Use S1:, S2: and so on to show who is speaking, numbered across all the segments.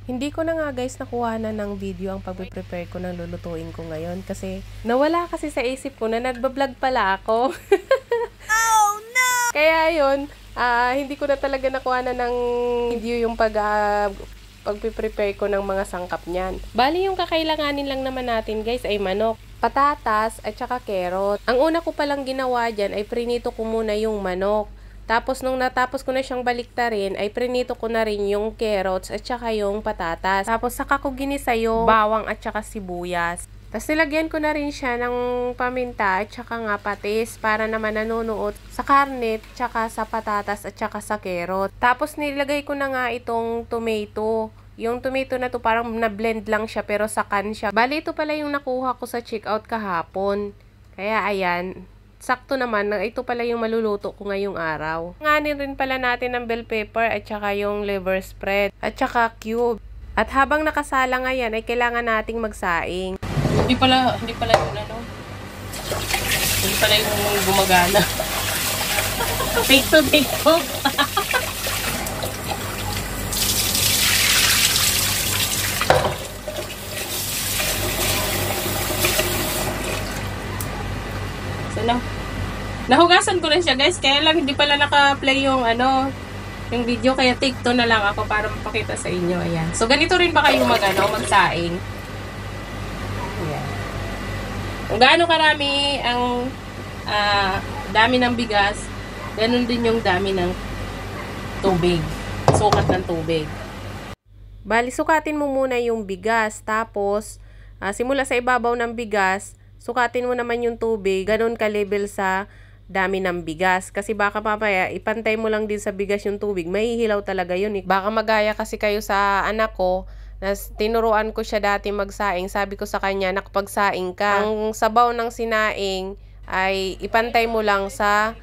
S1: Hindi ko na nga guys nakuha na ng video ang pag-prepare ko ng lulutuin ko ngayon kasi nawala kasi sa isip ko na nagbablog pala ako. Oh no! Kaya yun, hindi ko na talaga nakuha na ng video yung pag-prepare ko ng mga sangkap niyan. Bali yung kakailanganin lang naman natin guys ay manok, patatas at saka carrot. Ang una ko palang ginawa dyan ay prinito ko muna yung manok. Tapos nung natapos ko na siyang baliktarin, ay prinito ko na rin yung carrots at saka yung patatas. Tapos saka ko ginisa yung bawang at saka sibuyas. Tapos nilagyan ko na rin siya ng paminta at saka nga patis para naman nanunuot sa karne, tsaka sa patatas at saka sa carrot. Tapos nilagay ko na nga itong tomato. Yung tomato na to parang na-blend lang siya pero sa can siya. Bali ito pala yung nakuha ko sa checkout kahapon. Kaya ayan. Sakto naman, ito pala yung maluluto ko ngayong araw. Nganin rin pala natin ng bell pepper at saka yung liver spread at saka cube. At habang nakasala nga yan, ay kailangan nating magsaing. Hindi pala yung hindi pala yung gumagana. Take to. Nahugasan ko na siya guys, kaya lang hindi pala naka-play yung yung video, kaya take 2 na lang ako para mapakita sa inyo. Ayan. So ganito rin ba kayo magsaing? Ayan. Kung gaano karami ang dami ng bigas, ganun din yung dami ng tubig. Sukat ng tubig. Bali, sukatin mo muna yung bigas, tapos simula sa ibabaw ng bigas, sukatin mo naman yung tubig, ganun ka-level sa dami ng bigas. Kasi baka papaya, ipantay mo lang din sa bigas yung tubig. Mahihilaw talaga yun. Baka magaya kasi kayo sa anak ko, na tinuruan ko siya dati magsaing. Sabi ko sa kanya, nakapagsaing ka. Ang sabaw ng sinaing ay ipantay mo lang sa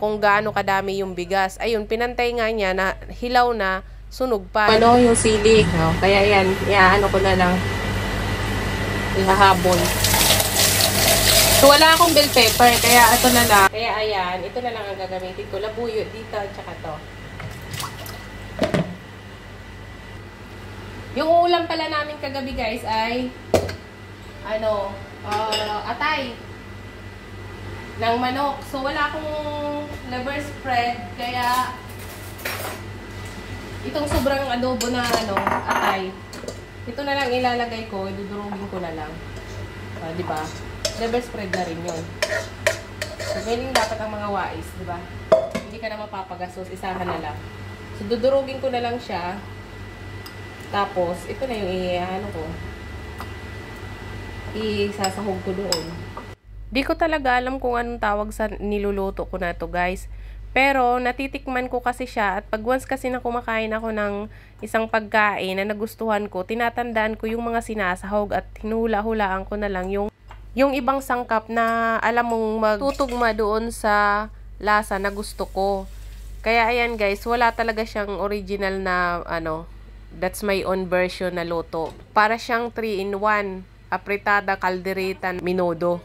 S1: kung gaano kadami yung bigas. Ayun, pinantay nga niya na hilaw na, sunog pa. Yung sili. Kaya yan, ko na lang. Ihahabol. So, wala akong bell pepper, kaya ito na lang. Kaya ayan, ito na lang ang gagamitin ko. Labuyo dito, tsaka to. Yung ulam pala namin kagabi guys ay atay ng manok. So, wala akong liver spread, kaya itong sobrang adobo na atay. Ito na lang ilalagay ko, idudurugin ko na lang. Diba? Liver spread na rin yun. So, ganyan dapat ang mga wais, di ba? Hindi ka na mapapagasos, isahan na lang. So, dudurugin ko na lang siya. Tapos, ito na yung isasahog ko doon. Di ko talaga alam kung anong tawag sa niluluto ko na to guys. Pero, natitikman ko kasi siya. At pag once kasi na kumakain ako ng isang pagkain na nagustuhan ko, tinatandaan ko yung mga sinasahog at hinula-hulaan ko na lang yung ibang sangkap na alam mong magtutugma doon sa lasa na gusto ko. Kaya ayan guys, wala talaga siyang original na that's my own version na luto. Para siyang 3-in-1, apritada, caldereta, minodo.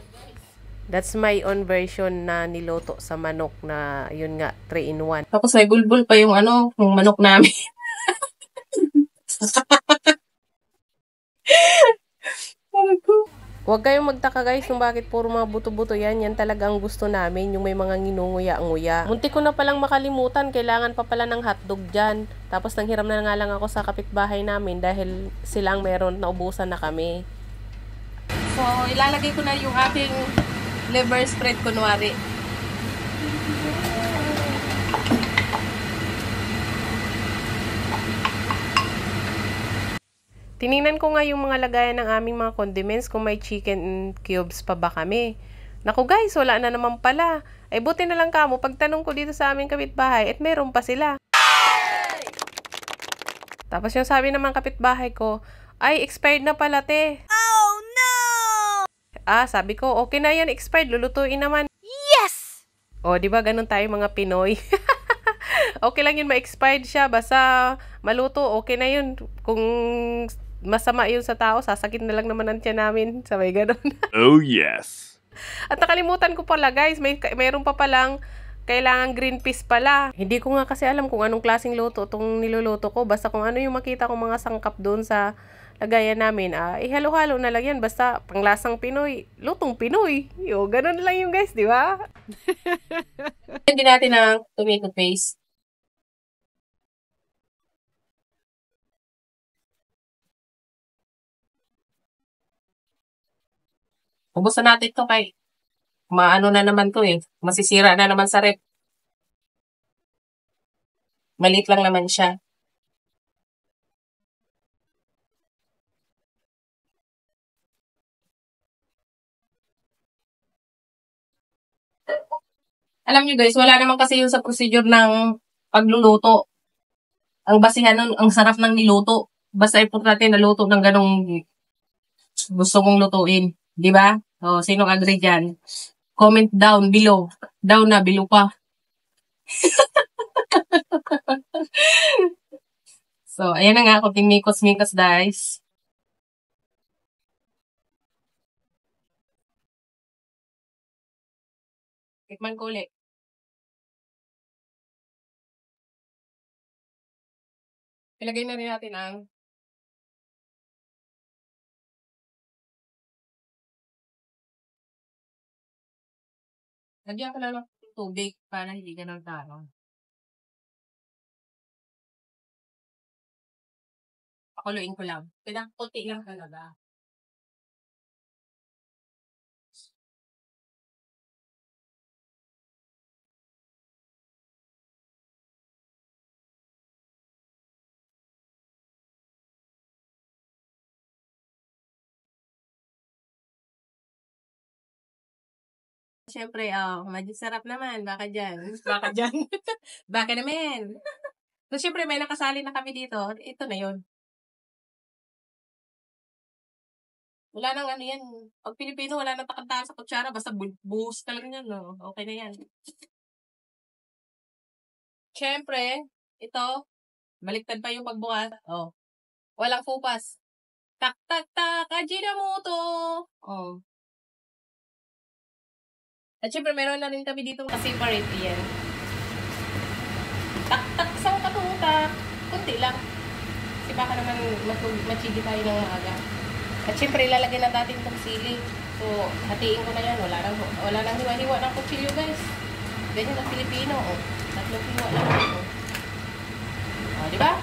S1: That's my own version na niluto sa manok na yun nga, 3-in-1. Tapos may bulbul pa yung yung manok namin. Huwag kayong magtaka guys kung bakit puro mga buto-buto yan. Yan talagang gusto namin, yung may mga nginunguya-nguya. Muntik ko na palang makalimutan, kailangan pa pala ng hotdog dyan. Tapos nanghiram na nga lang ako sa kapitbahay namin dahil silang meron, naubusan na kami. So, ilalagay ko na yung ating liver spread kunwari. Tiningnan ko nga yung mga lagayan ng aming mga condiments kung may chicken cubes pa ba kami. Naku guys, wala na naman pala. Ay buti na lang kamo, pagtanong ko dito sa aming kapitbahay, at meron pa sila. Tapos yung sabi naman kapitbahay ko, ay expired na pala te. Oh no! Sabi ko, okay na yan, expired, lulutuin naman. Yes! O, di ba ganun tayo mga Pinoy? Okay lang yun, ma-expired siya, basta maluto, okay na yun. Kung masama yun sa tao, sasakit na lang naman ang tiyan namin. Sabay ganun.
S2: Oh yes!
S1: At nakalimutan ko pala guys, mayroon pa palang kailangan green peas pala. Hindi ko nga kasi alam kung anong klaseng luto itong niluluto ko. Basta kung ano yung makita kong mga sangkap doon sa lagayan namin, ihalo-halo na lang yan. Basta panglasang Pinoy, lutong Pinoy. Yo, ganun lang yung guys, di ba? Hindi natin ang tomato paste. Ubusan natin ito kay maano na naman to eh. Masisira na naman sa rep. Maliit lang naman siya. Alam nyo guys, wala naman kasi yun sa procedure ng pagluluto. Ang basihan nun, ang sarap ng niluto. Basta importante na luto ng ganong gusto mong lutuin. Di ba? O, sinong agree dyan? Comment down below. Down na, below pa. So, ayan na nga, kunting mikos-mikos guys. Tikman ko ulit. Ilagay na rin natin ang lagyan ko lang ng tubig para hindi ganun taro. Pakuluin ko lang. Kunti lang talaga. Siyempre, medyo sarap naman. Baka dyan. Baka dyan. Baka naman. So, siyempre, may nakasali na kami dito. Ito na yun. Wala nang ano yan. Pag Pilipino, wala nang takantahan sa kutsara. Basta buhos ka lang yan, no? Okay na yan. Siyempre, ito, baliktad pa yung pagbukas. Oh. Walang fupas. Tak, tak, tak, Ajinomoto! Oh. At syempre, meron na rin kami dito separate yan. Tak, tak, isang katutak. Kunti lang. Kasi baka naman machigi tayo ng maaga. At syempre, ilalagay na natin itong sili. So, hatiin ko na yan. Wala nang hiwa-hiwa ng kutsilyo, guys. Ganyan ang Pilipino, oh. Tatlong hiwa lang ito. Oh, di ba?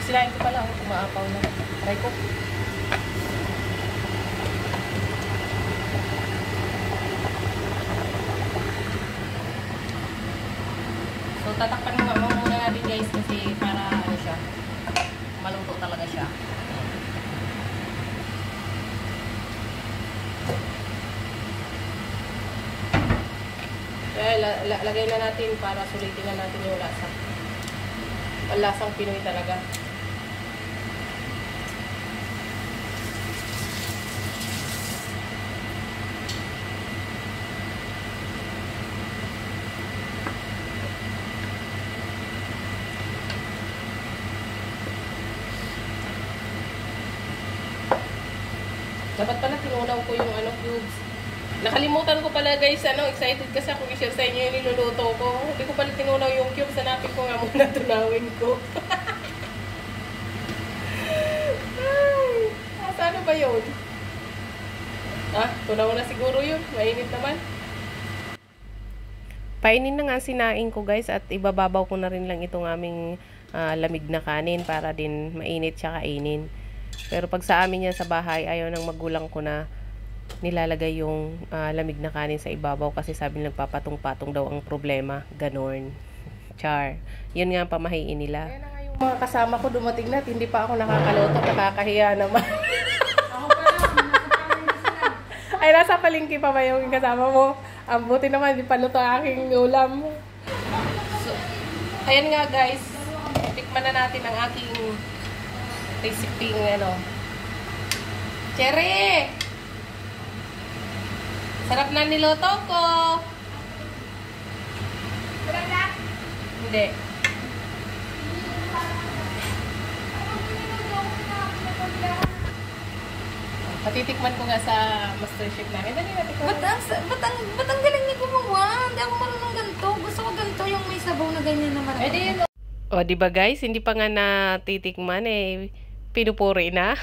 S1: Silain ko pala, umaapaw na. Try ko. So, tatakpan muna natin guys kasi para ano siya, maluto talaga siya. Kaya lagay na natin para sulitin na natin yung lasa. Lasang Pinoy talaga. Dapat pala tinunaw ko yung cubes. Nakalimutan ko pala guys, excited kasi ako i-share sa inyo yung niluluto ko. Hindi ko pala tinunaw yung cubes, hanapin ko nga muna, tunawin ko. Ay, saan ba yun? Tunaw na siguro yun. Mainit naman. Painin na nga sinaing ko guys at ibababaw ko na rin lang itong aming lamig na kanin para din mainit siya kainin. Pero pag sa amin yan sa bahay, ayaw nang magulang ko na nilalagay yung lamig na kanin sa ibabaw kasi sabi nagpapatong-patong daw ang problema. Ganon. Char. Yun nga ang pamahiin nila. Kaya na nga yung mga kasama ko dumating na at hindi pa ako nakakaloto. Nakakahiya naman. Ay, nasa palengke pa ba yung kasama mo? Ang buti naman, di paluto ang aking ulam. So, ayan nga guys. Tikman na natin ang aking recipe Cherry! Sarap na niluto ko.
S2: Sarap na?
S1: Hindi. Patitikman ko nga sa MasterChef namin. Dali natin ko.
S2: Ba't ang galing niya gumawa? Hindi ako marunong ganito. Gusto ko ganito yung may sabaw na ganyan na marami.
S1: Eh di yun. O, diba guys? Hindi pa nga natitikman eh. Pinupuri na.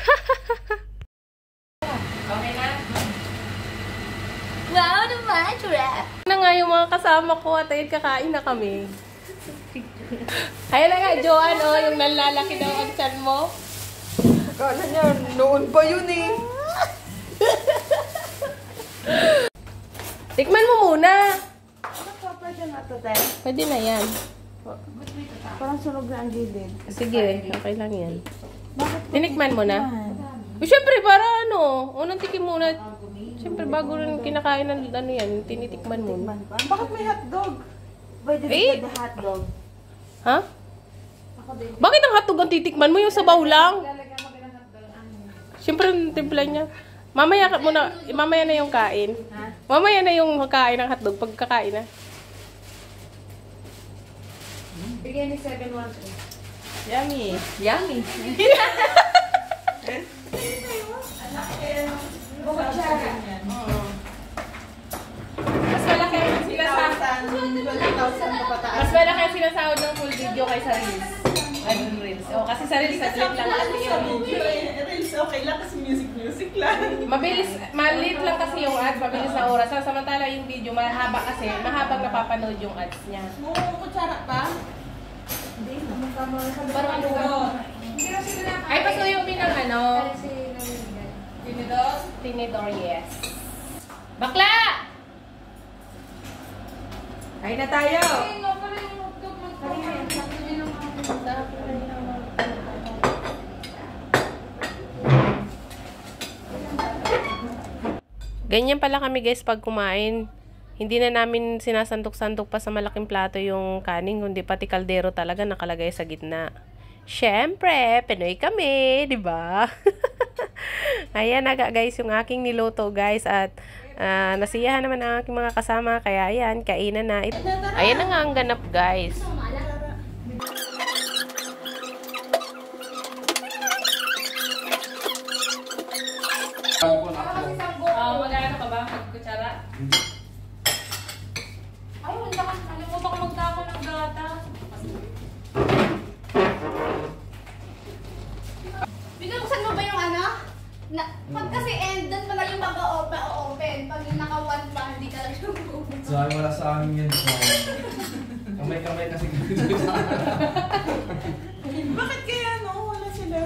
S1: Okay na?
S2: Wow naman, churap!
S1: Na nga yung mga kasama ko at ayun, kakain na kami. Ayun na nga, Joanne, oh, yung nalalaki daw ang tiyan mo.
S3: Akala niya, noon pa yun eh.
S1: Tikman mo muna.
S3: Pwede na ito, te.
S1: Pwede na yan.
S3: Parang sunog na ang gilid.
S1: Sige, okay lang yan.
S3: Bakit?
S1: Tinikman mo na. Siyempre, para ano, unang tikim muna. Siyempre, bago rin kinakain ng ano yan, tinitikman mo.
S3: Bakit may hotdog? Pwede
S1: Eh?
S3: na hotdog.
S1: Ha? Bakit ang hotdog ang titikman mo? Yung sabaw lang? Siyempre, yung timpla niya. Mamaya na yung kain. Mamaya na yung kain ng hotdog pagkakain na.
S2: Bigyan ni 713.
S3: Yummy. Yummy.
S1: Mas malaki ang sinasahod.
S3: 20,000 na pataas.
S1: Mas malaki ang sinasahod ng full video kaysa reels. Ano reels? O, kasi sa reels, saglit lang kasi yung
S3: Reels, okay lang kasi music lang.
S1: maliit lang kasi yung ads, mabilis na oras. Samantala yung video, mahaba kasi, mahabang napapanood yung ads niya.
S3: Kutsara pa?
S1: Parang ano? Ay, pasuyo mo ng ano? Tinidor? Tinidor, yes. Bakla!
S3: Kain na tayo. Ganyan pala kami guys pag kumain. Hindi na namin sinasandok-sandok pa sa malaking plato yung kanin, kundi pati kaldero talaga nakalagay sa gitna. Siyempre, Pinoy kami, di ba? Ayan na guys yung aking niluto guys at nasiyahan naman ang aking mga kasama kaya ayan, kainan na. Ayan na nga ang ganap guys. Magkano ka ba? Magkutsara?
S2: Ay, wala ka. Nalimutan ko magtako ng gata. Binuksan mo ba yung ano? Pag kasi end, doon pala yung mag-open. Pag yung naka-1 pa, hindi ka lang yung
S4: So, ay wala sa amin yan. So, kamay-kamay kasi
S3: Bakit kaya no? Wala sila.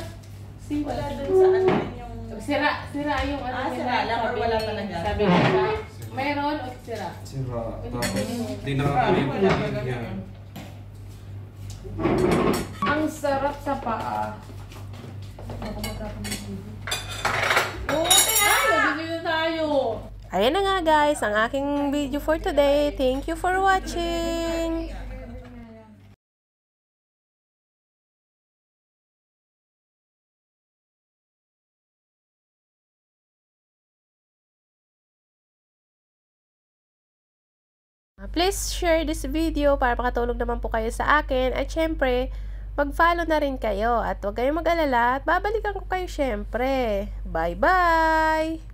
S3: Wala
S1: Wala
S3: dun sa ano yung...
S1: Sira yung ano nila.
S3: sira lang or wala talaga?
S1: Sabi nila, mayroon o sira?
S4: sira. Tapos, di nakakali yung tubig niya.
S2: Ang sarap sa paa.
S1: Ay, tayo. Ayan na nga guys, ang aking video for today. Thank you for watching. Please share this video para makatulong naman po kayo sa akin. At syempre, mag-follow na rin kayo. At huwag kayong mag-alala at babalikan ko kayo syempre. Bye-bye!